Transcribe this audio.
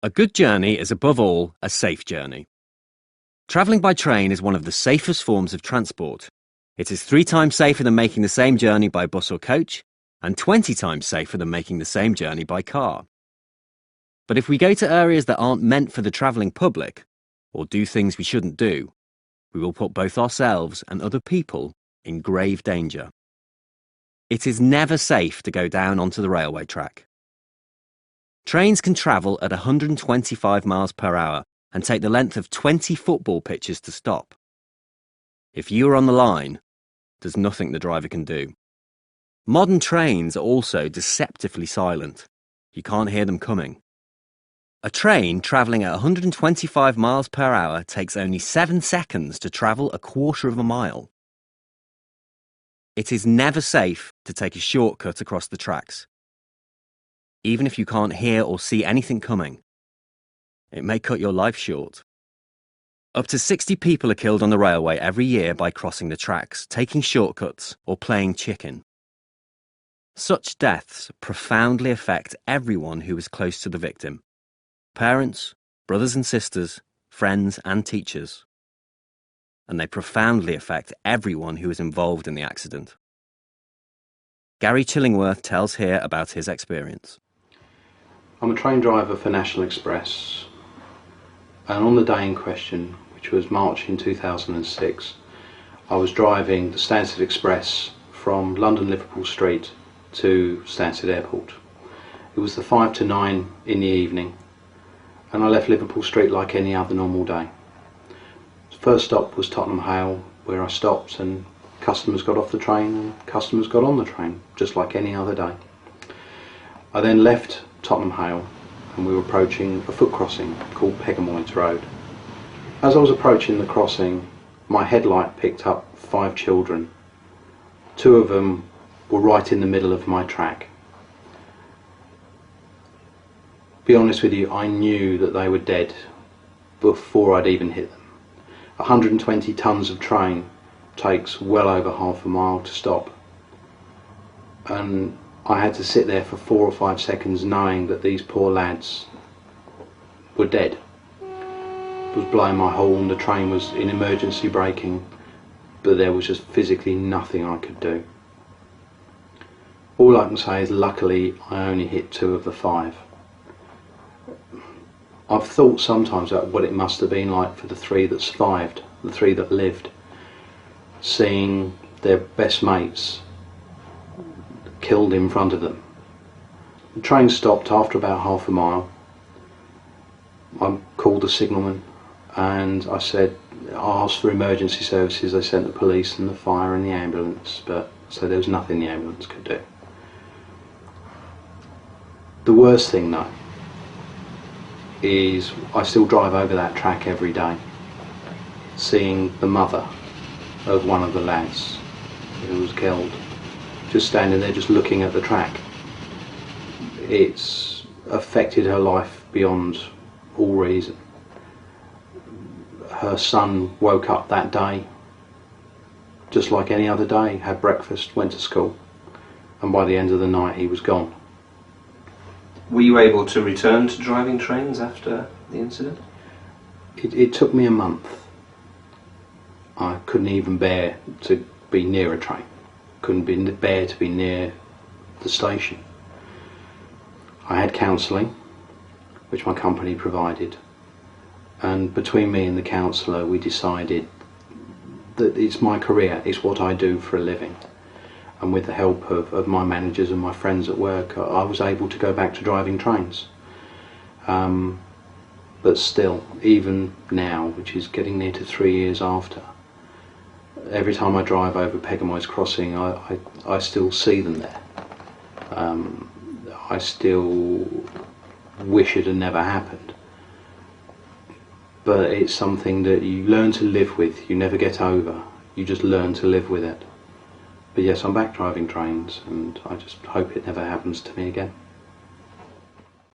A good journey is above all a safe journey. Travelling by train is one of the safest forms of transport. It is 3 times safer than making the same journey by bus or coach, and 20 times safer than making the same journey by car. But if we go to areas that aren't meant for the travelling public, or do things we shouldn't do, we will put both ourselves and other people in grave danger. It is never safe to go down onto the railway track. Trains can travel at 125 miles per hour and take the length of 20 football pitches to stop. If you are on the line, there's nothing the driver can do. Modern trains are also deceptively silent. You can't hear them coming. A train travelling at 125 miles per hour takes only 7 seconds to travel a quarter of a mile. It is never safe to take a shortcut across the tracks, even if you can't hear or see anything coming. It may cut your life short. Up to 60 people are killed on the railway every year by crossing the tracks, taking shortcuts, or playing chicken. Such deaths profoundly affect everyone who is close to the victim: parents, brothers and sisters, friends and teachers. And they profoundly affect everyone who is involved in the accident. Gary Chillingworth tells here about his experience. I'm a train driver for National Express, and on the day in question, which was March in 2006, I was driving the Stansted Express from London Liverpool Street to Stansted Airport. It was the 5 to 9 in the evening, and I left Liverpool Street like any other normal day. First stop was Tottenham Hale, where I stopped and customers got off the train and customers got on the train, just like any other day. I then left Tottenham Hale and we were approaching a foot crossing called Pegamoids Road. As I was approaching the crossing, my headlight picked up 5 children. 2 of them were right in the middle of my track. Be honest with you, I knew that they were dead before I'd even hit them. 120 tonnes of train takes well over half a mile to stop, and I had to sit there for 4 or 5 seconds knowing that these poor lads were dead. It was blowing my horn, the train was in emergency braking, but there was just physically nothing I could do. All I can say is luckily I only hit 2 of the 5. I've thought sometimes about what it must have been like for the 3 that survived, the 3 that lived, seeing their best mates killed in front of them. The train stopped after about half a mile. I called the signalman and I asked for emergency services. They sent the police and the fire and the ambulance, but so there was nothing the ambulance could do. The worst thing though is I still drive over that track every day, seeing the mother of one of the lads who was killed, just standing there just looking at the track. It's affected her life beyond all reason. Her son woke up that day just like any other day, had breakfast, went to school, and by the end of the night he was gone. Were you able to return to driving trains after the incident? It took me a month. I couldn't even bear to be near a train. Couldn't bear to be near the station. I had counselling, which my company provided, and between me and the counsellor we decided that it's my career, it's what I do for a living. And with the help of my managers and my friends at work, I was able to go back to driving trains. But still, even now, which is getting near to 3 years after, every time I drive over Pegamoids Crossing, I still see them there. I still wish it had never happened. But it's something that you learn to live with, you never get over, you just learn to live with it. But yes, I'm back driving trains, and I just hope it never happens to me again.